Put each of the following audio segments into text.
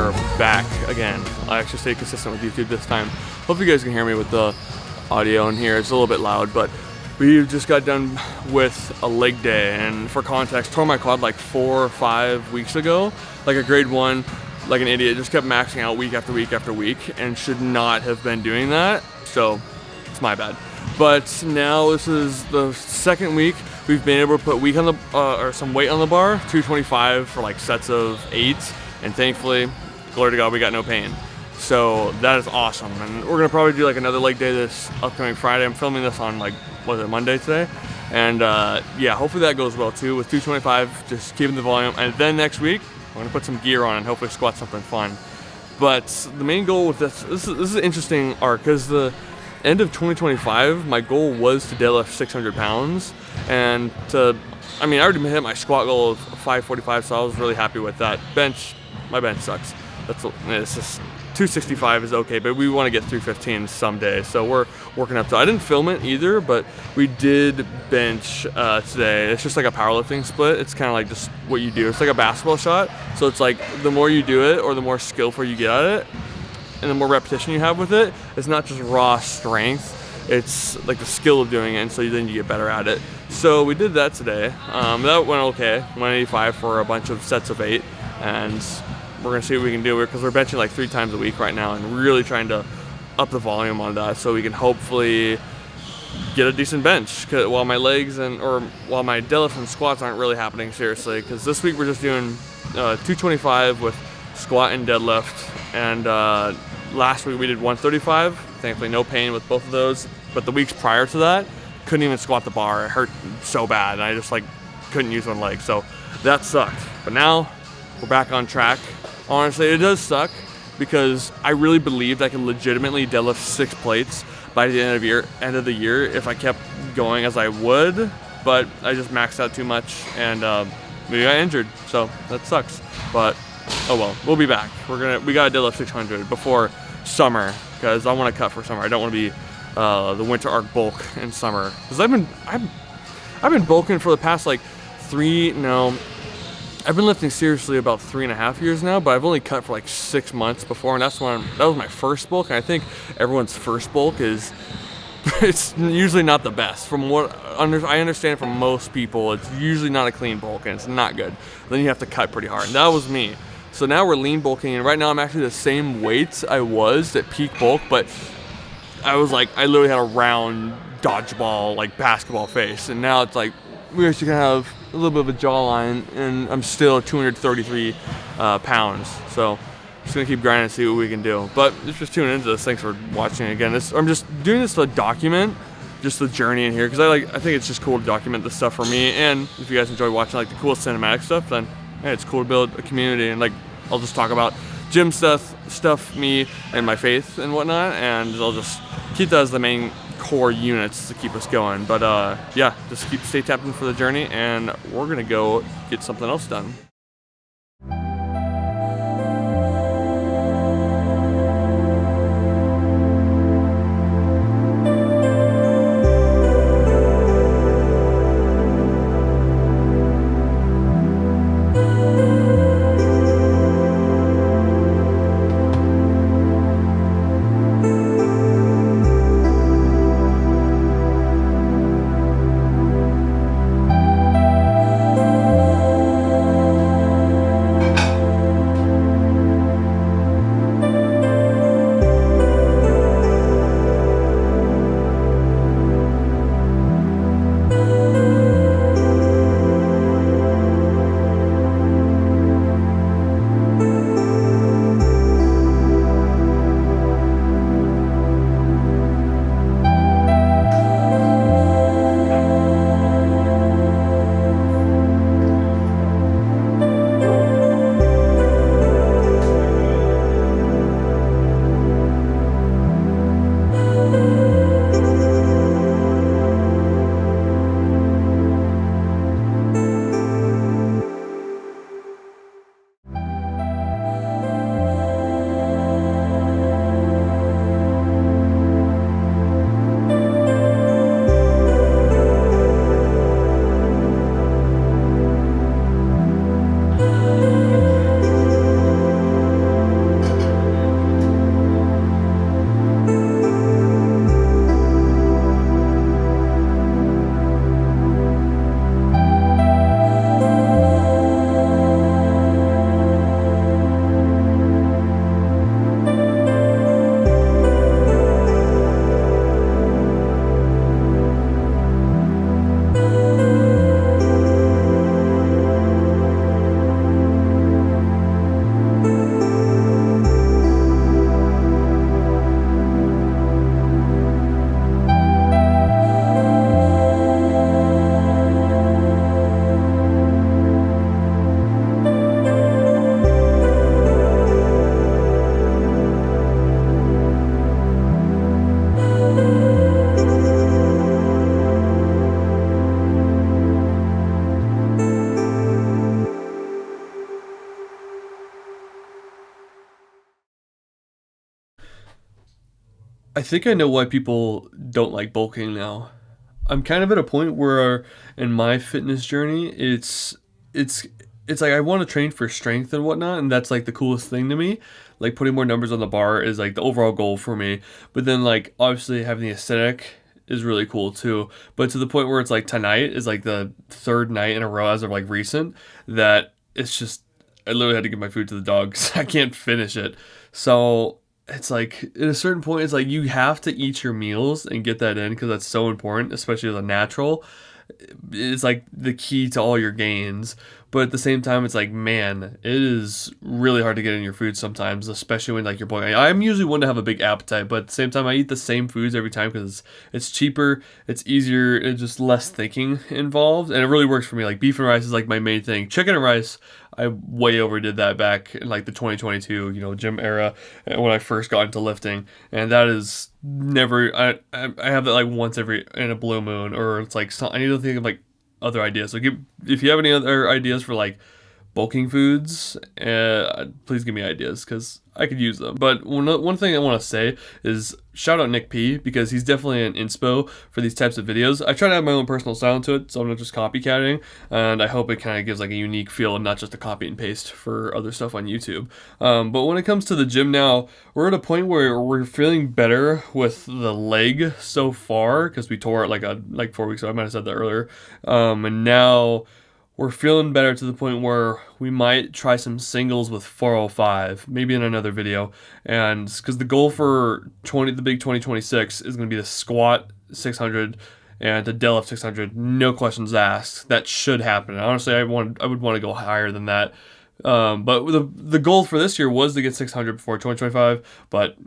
are back again. I actually stayed consistent with YouTube this time. Hope you guys can hear me with the audio in here. It's a little bit loud, but we just got done with a leg day, and for context, tore my quad like 4 or 5 weeks ago, like a grade 1, like an idiot. Just kept maxing out week after week after week, and should not have been doing that. So it's my bad. But now this is the second week we've been able to put weight on the or some weight on the bar, 225 for like sets of 8, and thankfully, glory to God, we got no pain. So that is awesome, and we're gonna probably do like another leg day this upcoming Friday. I'm filming this on like, what is it, Monday today? And yeah, hopefully that goes well too with 225, just keeping the volume. And then next week, we're gonna put some gear on and hopefully squat something fun. But the main goal with this is an interesting arc, because the end of 2025, my goal was to deadlift 600 pounds, and I already hit my squat goal of 545, so I was really happy with that. My bench sucks. It's just 265 is okay, but we want to get 315 someday, so we're working up to it. I didn't film it either, but we did bench today. It's just like a powerlifting split. It's kind of like just what you do. It's like a basketball shot, so it's like the more you do it or the more skillful you get at it and the more repetition you have with it, it's not just raw strength, it's like the skill of doing it, and so then you get better at it. So we did that today. That went okay, 185 for a bunch of sets of 8, and we're gonna see what we can do, because we're benching like 3 times a week right now and really trying to up the volume on that so we can hopefully get a decent bench, while my legs while my deadlift and squats aren't really happening seriously, because this week we're just doing 225 with squat and deadlift, and last week we did 135, thankfully no pain with both of those, but the weeks prior to that, couldn't even squat the bar. It hurt so bad, and I just like couldn't use one leg, so that sucked. But now we're back on track. Honestly, it does suck, because I really believed I could legitimately deadlift 6 plates by the end of the year if I kept going as I would, but I just maxed out too much, and we got injured, so that sucks. But oh well, we'll be back. We gotta deadlift 600 before summer, because I want to cut for summer. I don't want to be the winter arc bulk in summer, because I've been bulking for the past like I've been lifting seriously about 3.5 years now, but I've only cut for like 6 months before, and that was my first bulk. And I think everyone's first bulk is it's usually not the best. From what I understand from most people, it's usually not a clean bulk, and it's not good. Then you have to cut pretty hard, and that was me. So now we're lean bulking, and right now I'm actually the same weight I was at peak bulk, but I literally had a round dodgeball, like basketball face, and now it's like we actually can have a little bit of a jawline, and I'm still 233 pounds. So just gonna keep grinding and see what we can do. But just tuning into this. Thanks for watching again. I'm just doing this to document just the journey in here, because I think it's just cool to document this stuff for me. And if you guys enjoy watching like the cool cinematic stuff, then hey, it's cool to build a community, and like I'll just talk about gym stuff, me and my faith and whatnot, and I'll just keep that as the main core units to keep us going. But yeah, just stay tapped in for the journey, and we're gonna go get something else done. I think I know why people don't like bulking now. I'm kind of at a point where in my fitness journey, it's it's like I want to train for strength and whatnot, and that's like the coolest thing to me. Like putting more numbers on the bar is like the overall goal for me. But then like obviously having the aesthetic is really cool too. But to the point where it's like tonight is like the third night in a row as of like recent that it's just I literally had to give my food to the dogs. I can't finish it. So it's like at a certain point it's like you have to eat your meals and get that in because that's so important, especially as a natural. It's like the key to all your gains. But at the same time, it's like, man, it is really hard to get in your food sometimes, especially when like you're boiling. I'm usually one to have a big appetite, but at the same time, I eat the same foods every time because it's cheaper, it's easier, and just less thinking involved, and it really works for me. Like beef and rice is like my main thing. Chicken and rice, I way overdid that back in like the 2022, gym era when I first got into lifting, and that is never. I have that like once every in a blue moon, or it's like I need to think of like other ideas. So if you have any other ideas for like bulking foods, please give me ideas because I could use them. But one thing I want to say is shout out Nick P because he's definitely an inspo for these types of videos. I try to have my own personal style to it, so I'm not just copycatting, and I hope it kind of gives like a unique feel and not just a copy and paste for other stuff on YouTube. But when it comes to the gym now, we're at a point where we're feeling better with the leg so far because we tore it like 4 weeks ago. I might have said that earlier. And now we're feeling better to the point where we might try some singles with 405, maybe in another video. And because the goal for the big 2026 is going to be the squat 600 and the deadlift 600, no questions asked. That should happen. And honestly, I would want to go higher than that. But the goal for this year was to get 600 before 2025, but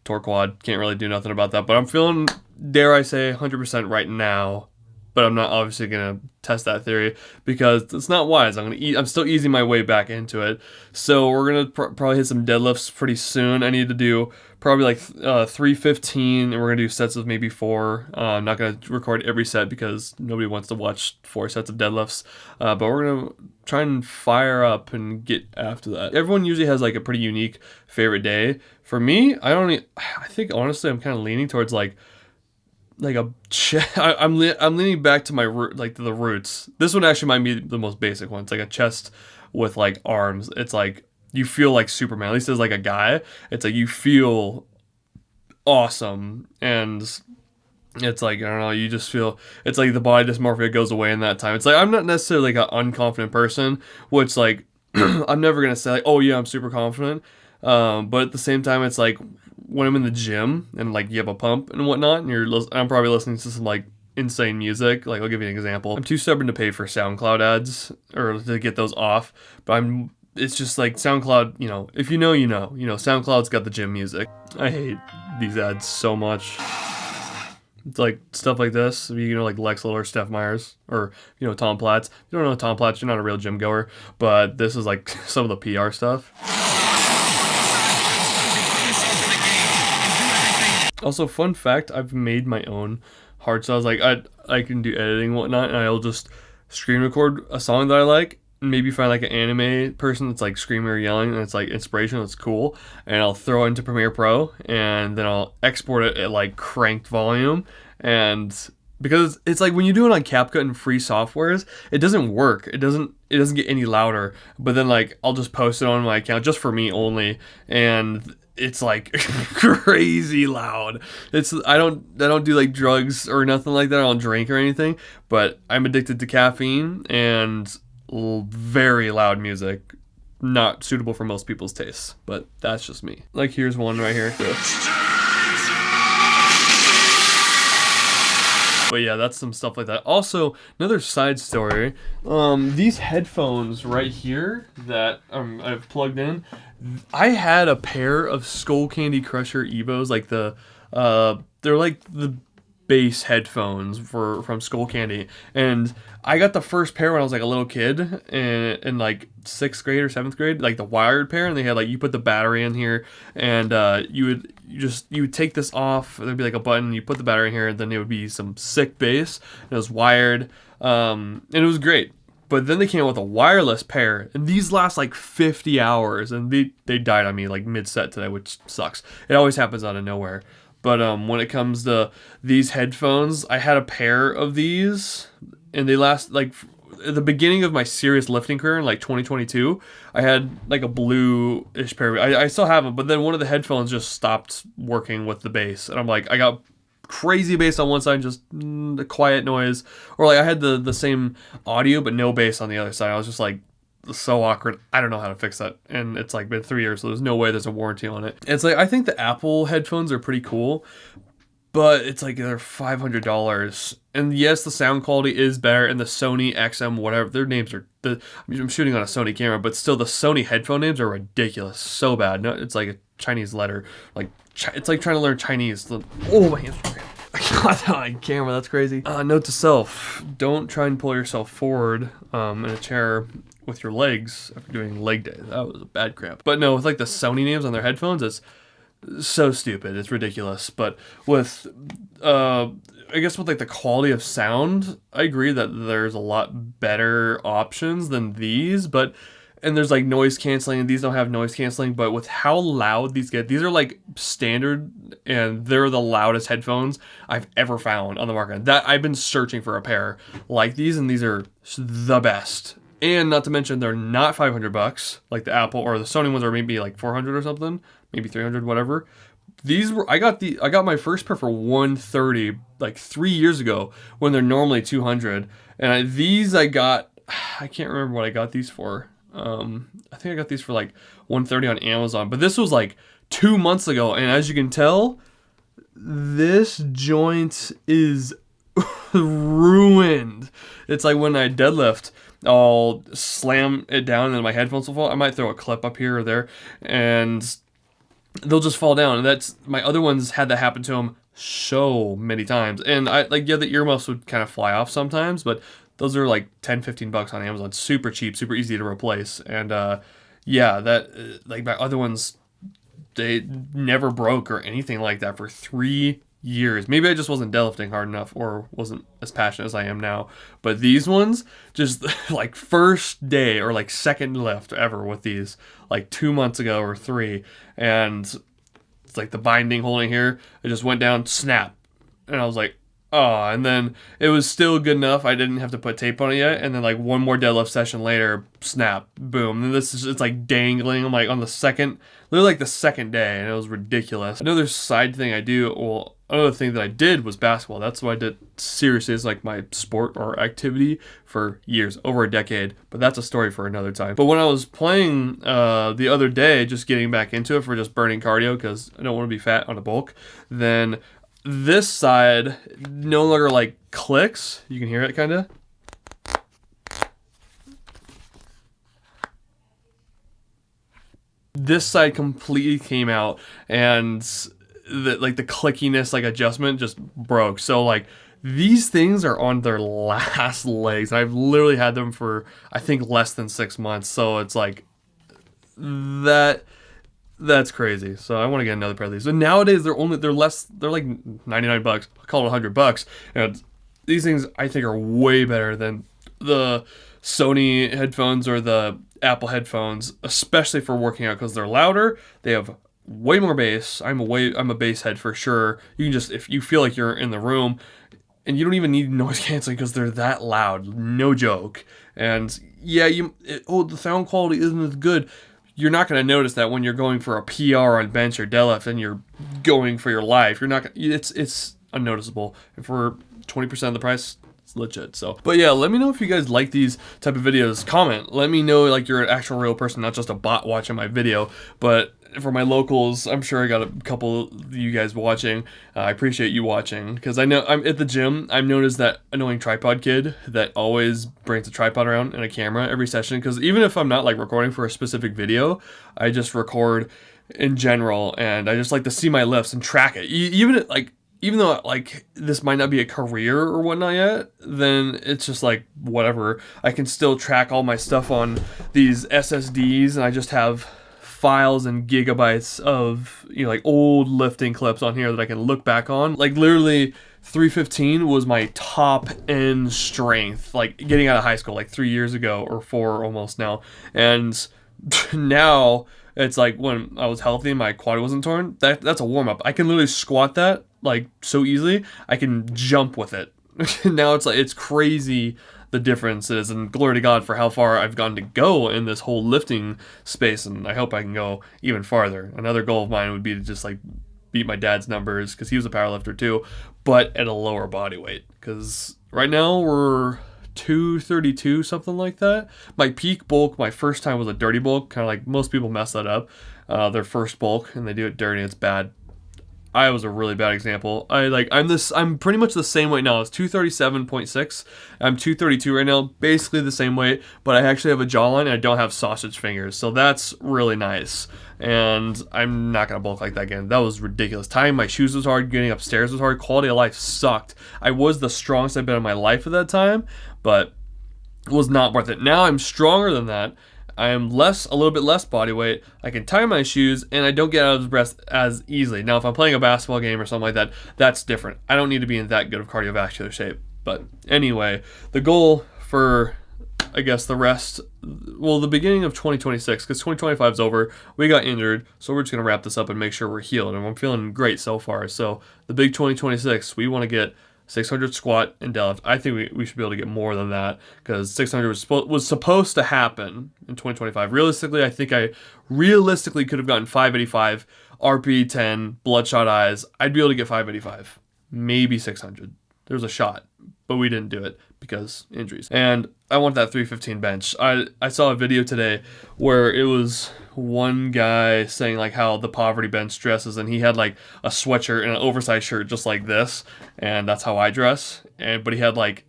tore quad, can't really do nothing about that. But I'm feeling, dare I say, 100% right now. But I'm not obviously gonna test that theory because it's not wise. I'm still easing my way back into it. So we're gonna probably hit some deadlifts pretty soon. I need to do probably like 315, and we're gonna do sets of maybe 4. I'm not gonna record every set because nobody wants to watch 4 sets of deadlifts. But we're gonna try and fire up and get after that. Everyone usually has like a pretty unique favorite day. For me, I think honestly I'm kind of leaning towards like I'm leaning back to my to the roots. This one actually might be the most basic one. It's like a chest with like arms. It's like you feel like Superman. At least as like a guy, it's like you feel awesome, and it's like I don't know. You just feel it's like the body dysmorphia goes away in that time. It's like I'm not necessarily like an unconfident person, which like I'm never gonna say like, oh yeah, I'm super confident. But at the same time, it's like when I'm in the gym and like you have a pump and whatnot, and I'm probably listening to some like insane music. Like I'll give you an example. I'm too stubborn to pay for SoundCloud ads or to get those off, but it's just like SoundCloud. If you know, SoundCloud's got the gym music. I hate these ads so much. It's like stuff like this, like Lex Luthor, Steph Myers, or Tom Platz. If you don't know Tom Platz, you're not a real gym goer. But this is like some of the PR stuff. Also, fun fact, I've made my own hard styles. Like I can do editing and whatnot, and I'll just screen record a song that I like, and maybe find like an anime person that's like screaming or yelling, and it's like inspirational, it's cool, and I'll throw it into Premiere Pro, and then I'll export it at like cranked volume, and because it's like when you do it on CapCut and free softwares, it doesn't work. It doesn't get any louder. But then like I'll just post it on my account just for me only, and it's like crazy loud. I don't do like drugs or nothing like that. I don't drink or anything, but I'm addicted to caffeine and very loud music. Not suitable for most people's tastes, but that's just me. Like here's one right here. But yeah, that's some stuff like that. Also, another side story. These headphones right here that I've plugged in, I had a pair of Skull Candy Crusher Evos, like they're like the bass headphones from Skull Candy, and I got the first pair when I was like a little kid in like 6th grade or 7th grade, like the wired pair, and they had like you put the battery in here, and you would take this off, there'd be like a button, you put the battery in here, and then it would be some sick bass, and it was wired, and it was great. But then they came out with a wireless pair, and these last like 50 hours, and they died on me like mid-set today, which sucks. It always happens out of nowhere. But when it comes to these headphones, I had a pair of these, and they last like at the beginning of my serious lifting career in like 2022. I had like a blue-ish pair. I still have them, but then one of the headphones just stopped working with the bass, and I'm like, I got crazy bass on one side, just the quiet noise, or like I had the same audio but no bass on the other side. I was just like, so awkward. I don't know how to fix that, and it's like been 3 years, so there's no way there's a warranty on it. It's like, I think the Apple headphones are pretty cool, but it's like they're $500, and yes, the sound quality is better, and the Sony XM whatever their names are, I'm shooting on a Sony camera, but still the Sony headphone names are ridiculous, so bad. No, it's like a Chinese letter, like it's like trying to learn Chinese. Oh, my hands. I got that on camera. That's crazy. Note to self: don't try and pull yourself forward in a chair with your legs after doing leg day. That was a bad cramp. But no, with like the Sony names on their headphones, it's so stupid. It's ridiculous. But with I guess with like the quality of sound, I agree that there's a lot better options than these. And there's like noise canceling, and these don't have noise canceling, but with how loud these get, these are like standard, and they're the loudest headphones I've ever found on the market. That I've been searching for a pair like these, and these are the best. And not to mention, they're not $500 like the Apple or the Sony ones are maybe like 400 or something, maybe 300, whatever. These were I got my first pair for $130 like 3 years ago when they're normally $200, and these I can't remember what I got these for. I think I got these for like $130 on Amazon, but this was like 2 months ago, and as you can tell, this joint is ruined. It's like when I deadlift, I'll slam it down and then my headphones will fall. I might throw a clip up here or there, and they'll just fall down. And that's, my other ones had that happen to them so many times. And the earmuffs would kind of fly off sometimes, but those are like $10-15 on Amazon. Super cheap, super easy to replace. And my other ones, they never broke or anything like that for 3 years. Maybe I just wasn't deadlifting hard enough or wasn't as passionate as I am now. But these ones, just like first day or like second lift ever with these, like 2 months ago or 3. And it's like the binding holding here, it just went down, snap. And I was like, oh, and then it was still good enough. I didn't have to put tape on it yet. And then like one more deadlift session later, snap, boom. And it's like dangling. I'm like on the second day, and it was ridiculous. Another side thing I do, well, another thing that I did was basketball. That's what I did seriously as like my sport or activity for years, over a decade. But that's a story for another time. But when I was playing the other day, just getting back into it for just burning cardio because I don't want to be fat on a bulk, then this side no longer like clicks. You can hear it kind of. This side completely came out, and the clickiness, like adjustment, just broke. So like these things are on their last legs. I've literally had them for I think less than 6 months. So it's like that's crazy. So I want to get another pair of these. But nowadays they're like $99. I call it $100. And these things I think are way better than the Sony headphones or the Apple headphones, especially for working out because they're louder. They have way more bass. I'm a bass head for sure. You can just, if you feel like you're in the room, and you don't even need noise canceling because they're that loud. No joke. And yeah, the sound quality isn't as good. You're not going to notice that when you're going for a PR on bench or deadlift and you're going for your life. You're not. It's unnoticeable. And for 20% of the price, it's legit. So, but yeah, let me know if you guys like these type of videos. Comment. Let me know like you're an actual real person, not just a bot watching my video. But for my locals, I'm sure I got a couple of you guys watching. I appreciate you watching because I know I'm at the gym. I'm known as that annoying tripod kid that always brings a tripod around and a camera every session. Because even if I'm not like recording for a specific video, I just record in general, and I just like to see my lifts and track it. Even though like this might not be a career or whatnot yet, then it's just like whatever. I can still track all my stuff on these SSDs, and I just have files and gigabytes of like old lifting clips on here that I can look back on. Like literally 315 was my top end strength, like getting out of high school like 3 years ago or 4 almost now. And now It's like when I was healthy and my quad wasn't torn, that's a warm-up. I can literally squat that like so easily. I can jump with it. Now it's like, it's crazy the difference is, and glory to God for how far I've gotten to go in this whole lifting space, and I hope I can go even farther. Another goal of mine would be to just like beat my dad's numbers, because he was a powerlifter too, but at a lower body weight, because right now we're 232, something like that. My peak bulk, my first time was a dirty bulk, kind of like most people mess that up, their first bulk, and they do it dirty, it's bad. I was a really bad example. I'm pretty much the same weight now. It's 237.6. I'm 232 right now, basically the same weight, but I actually have a jawline and I don't have sausage fingers. So that's really nice. And I'm not going to bulk like that again. That was ridiculous. Tying my shoes was hard, getting upstairs was hard, quality of life sucked. I was the strongest I've been in my life at that time, but it was not worth it. Now I'm stronger than that. I am a little bit less body weight. I can tie my shoes, and I don't get out of breath as easily. Now, if I'm playing a basketball game or something like that, that's different. I don't need to be in that good of cardiovascular shape. But anyway, the goal for, I guess, the beginning of 2026, because 2025 is over. We got injured, so we're just going to wrap this up and make sure we're healed. And I'm feeling great so far. So the big 2026, we want to get 600 squat and deadlift. I think we should be able to get more than that, because 600 was supposed to happen in 2025. Realistically, I think I could have gotten 585, RP 10, bloodshot eyes. I'd be able to get 585, maybe 600. There's a shot, but we didn't do it because injuries. And I want that 315 bench. I saw a video today where it was one guy saying like how the poverty bench dresses, and he had like a sweatshirt and an oversized shirt just like this, and that's how I dress. But he had like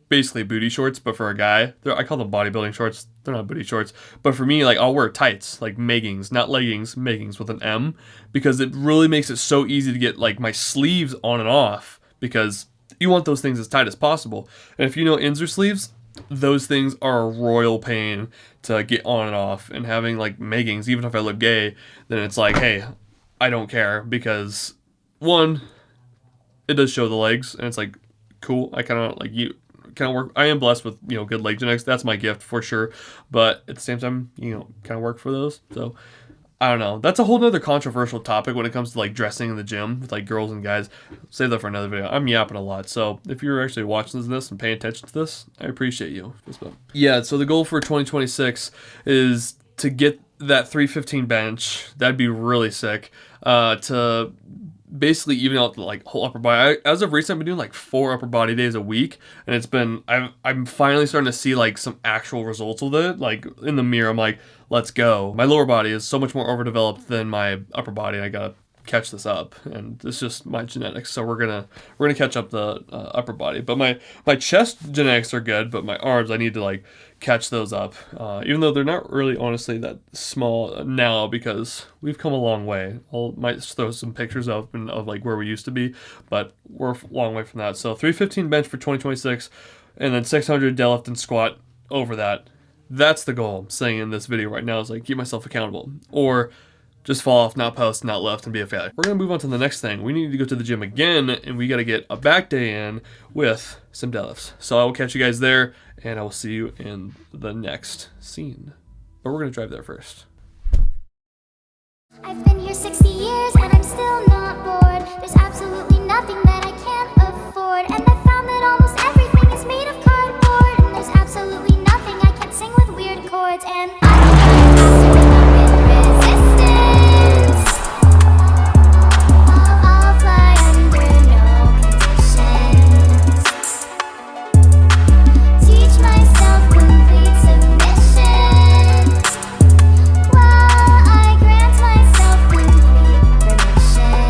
basically booty shorts, but for a guy, I call them bodybuilding shorts. They're not booty shorts, but for me, like, I'll wear tights, like meggings, not leggings, meggings with an M, because it really makes it so easy to get like my sleeves on and off, because you want those things as tight as possible. And if you know Inzer sleeves, those things are a royal pain to get on and off. And having like meggings, even if I look gay, then it's like, hey, I don't care, because one, it does show the legs, and it's like cool. I kind of work. I am blessed with good leg genetics. That's my gift for sure. But at the same time, kind of work for those. So I don't know. That's a whole nother controversial topic when it comes to like dressing in the gym with like girls and guys. Save that for another video. I'm yapping a lot. So if you're actually watching this and paying attention to this, I appreciate you. Yeah, so the goal for 2026 is to get that 315 bench. That'd be really sick. To basically even out the like whole upper body. As of recent, I've been doing like 4 upper body days a week, and it's been, I'm finally starting to see like some actual results with it. Like in the mirror, I'm like, let's go. My lower body is so much more overdeveloped than my upper body, and I gotta catch this up, and it's just my genetics. So we're gonna catch up the upper body. But my chest genetics are good, but my arms, I need to like catch those up, even though they're not really honestly that small now, because we've come a long way. I might throw some pictures of like where we used to be, but we're a long way from that. So 315 bench for 2026, and then 600 deadlift and squat over that. That's the goal I'm saying in this video right now, is like keep myself accountable, or just fall off, not post, not lift, and be a failure. We're gonna move on to the next thing. We need to go to the gym again, and we gotta get a back day in with some deadlifts. So I will catch you guys there, and I will see you in the next scene. But we're gonna drive there first. I've been here 60 years and I'm still not bored. There's absolutely nothing that I can't afford. And I found that almost everything is made of cardboard. And there's absolutely nothing I can't sing with weird chords. And I resistance. I'll fly under no conditions. Teach myself complete submission, while I grant myself complete permission.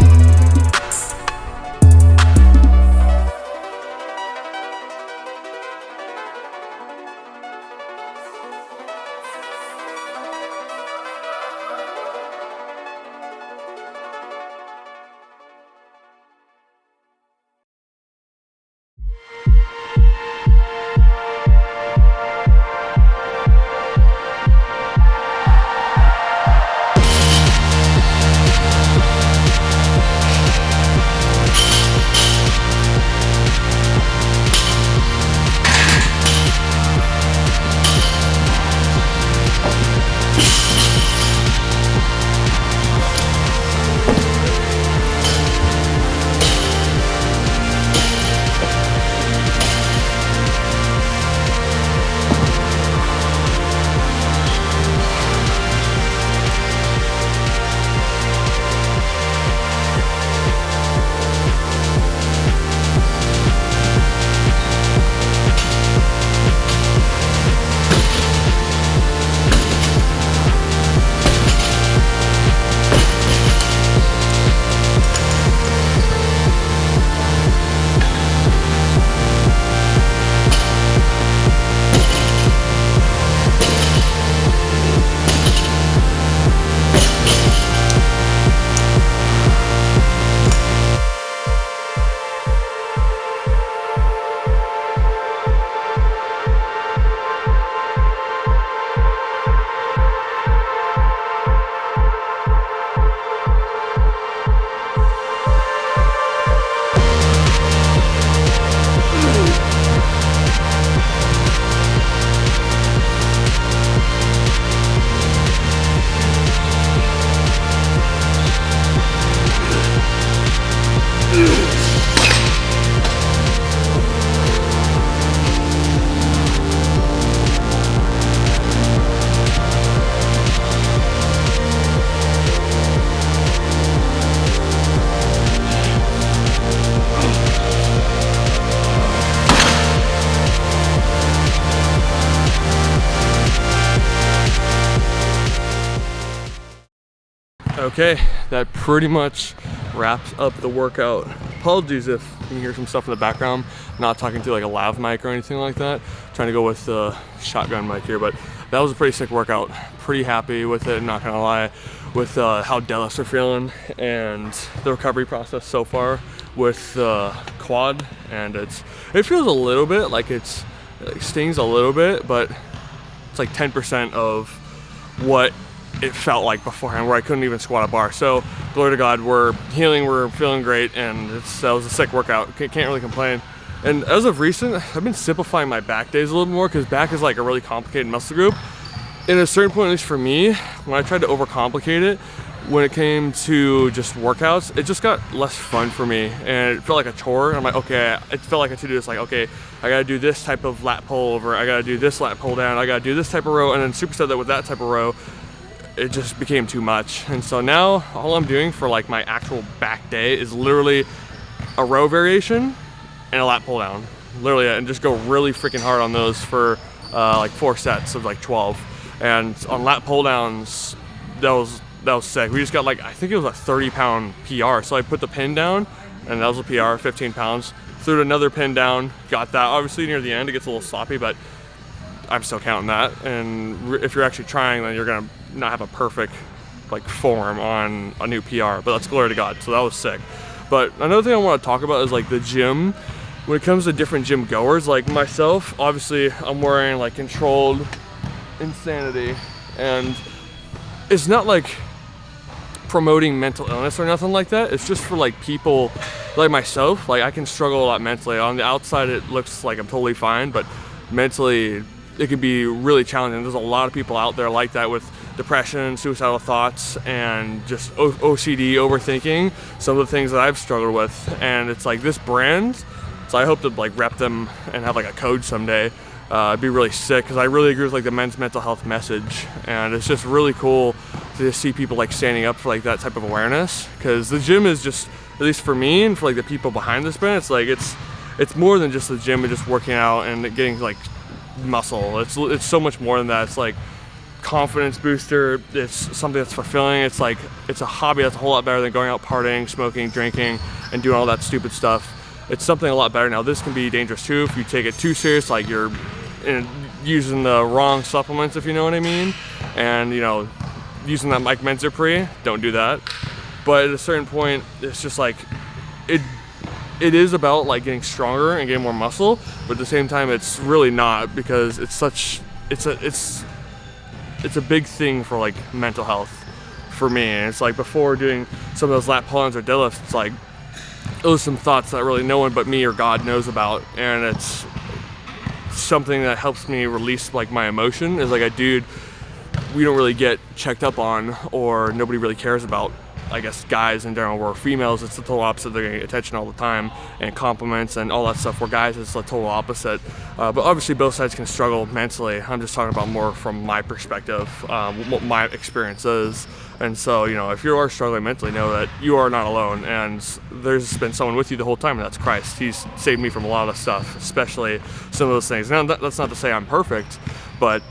Okay, that pretty much wraps up the workout. Apologies if you can hear some stuff in the background. I'm not talking to like a lav mic or anything like that. I'm trying to go with the shotgun mic here, but that was a pretty sick workout. Pretty happy with it, not gonna lie, with how deadlifts are feeling and the recovery process so far with the quad. And it feels a little bit like it stings a little bit, but it's like 10% of what it felt like beforehand, where I couldn't even squat a bar. So glory to God, we're healing, we're feeling great, and that was a sick workout. Can't really complain. And as of recent, I've been simplifying my back days a little more, because back is like a really complicated muscle group. And at a certain point, at least for me, when I tried to overcomplicate it, when it came to just workouts, it just got less fun for me, and it felt like a chore. And I'm like, okay, it felt like a to-do list. Like, okay, I gotta do this type of lat pull over, I gotta do this lat pull down, I gotta do this type of row, and then superset that with that type of row. It just became too much. And so now all I'm doing for like my actual back day is literally a row variation and a lat pull down, literally, and just go really freaking hard on those for like 4 sets of like 12. And on lat pull downs, that was sick. We just got like, I think it was a 30-pound PR. So I put the pin down, and that was a PR, 15 pounds. Threw another pin down, got that. Obviously near the end it gets a little sloppy, but I'm still counting that. And if you're actually trying, then you're gonna not have a perfect like form on a new PR, but that's glory to God. So that was sick. But another thing I want to talk about is like the gym. When it comes to different gym goers, like myself, obviously I'm wearing like controlled insanity, and it's not like promoting mental illness or nothing like that. It's just for like people like myself. Like I can struggle a lot mentally. On the outside it looks like I'm totally fine, but mentally it can be really challenging. There's a lot of people out there like that, with depression, suicidal thoughts, and just OCD, overthinking, some of the things that I've struggled with. And it's like this brand, so I hope to like rep them and have like a code someday. It'd be really sick, because I really agree with like the men's mental health message, and it's just really cool to see people like standing up for like that type of awareness. Because the gym is just, at least for me and for like the people behind this brand, it's like it's more than just the gym and just working out and getting like muscle. It's so much more than that. It's like confidence booster. It's something that's fulfilling. It's like, it's a hobby that's a whole lot better than going out partying, smoking, drinking, and doing all that stupid stuff. It's something a lot better. Now this can be dangerous too if you take it too serious, like you're using the wrong supplements, if you know what I mean, and you know, using that like Menzipre, don't do that. But at a certain point, it's just like it is about like getting stronger and getting more muscle, but at the same time it's really not, because it's a big thing for like mental health for me. And it's like before doing some of those lat pull-downs or deadlifts, it's like those are some thoughts that really no one but me or God knows about, and it's something that helps me release like my emotion. Is like a dude we don't really get checked up on, or nobody really cares about. I guess guys in general, where females it's the total opposite. They're getting attention all the time and compliments and all that stuff, where guys it's the total opposite. But obviously both sides can struggle mentally. I'm just talking about more from my perspective, what my experience is. And so, you know, if you are struggling mentally, know that you are not alone, and there's been someone with you the whole time, and that's Christ. He's saved me from a lot of stuff, especially some of those things. Now that's not to say I'm perfect, but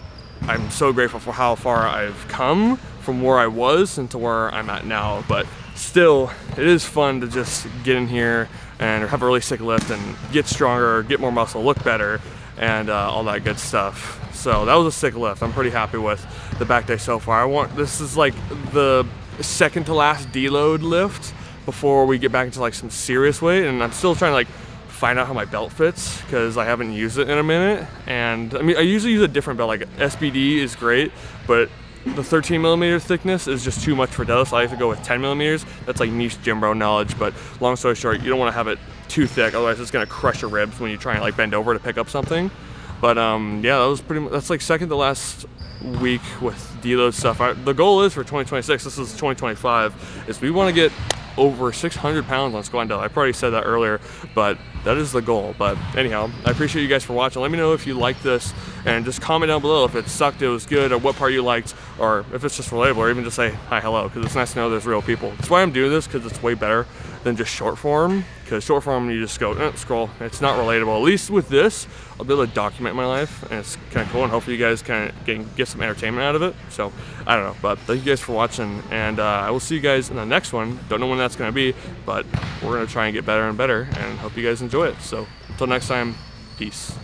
I'm so grateful for how far I've come from where I was into where I'm at now. But still, it is fun to just get in here and have a really sick lift and get stronger, get more muscle, look better, and all that good stuff. So that was a sick lift. I'm pretty happy with the back day so far. This is like the second to last deload lift before we get back into like some serious weight, and I'm still trying to like find out how my belt fits, because I haven't used it in a minute. And I mean, I usually use a different belt. Like SBD is great, but the 13 millimeter thickness is just too much for deadlift, so I have to go with 10 millimeters. That's like niche gymbro knowledge, but long story short, you don't want to have it too thick, otherwise it's gonna crush your ribs when you try and like bend over to pick up something. But yeah, that was pretty much, that's like second to last week with deload stuff. The goal is for 2026, this is 2025, is we want to get over 600 pounds on squat and deadlift. I probably said that earlier, but that is the goal. But anyhow, I appreciate you guys for watching. Let me know if you liked this, and just comment down below if it sucked, it was good, or what part you liked, or if it's just relatable, or even just say hi, hello, because it's nice to know there's real people. That's why I'm doing this, because it's way better than just short form. because short form, you just go scroll. It's not relatable. At least with this, I'll be able to document my life, and it's kind of cool, and hopefully you guys kind of get some entertainment out of it. So I don't know, but thank you guys for watching, and I will see you guys in the next one. Don't know when that's going to be, but we're going to try and get better and better, and hope you guys enjoy it. So until next time, peace.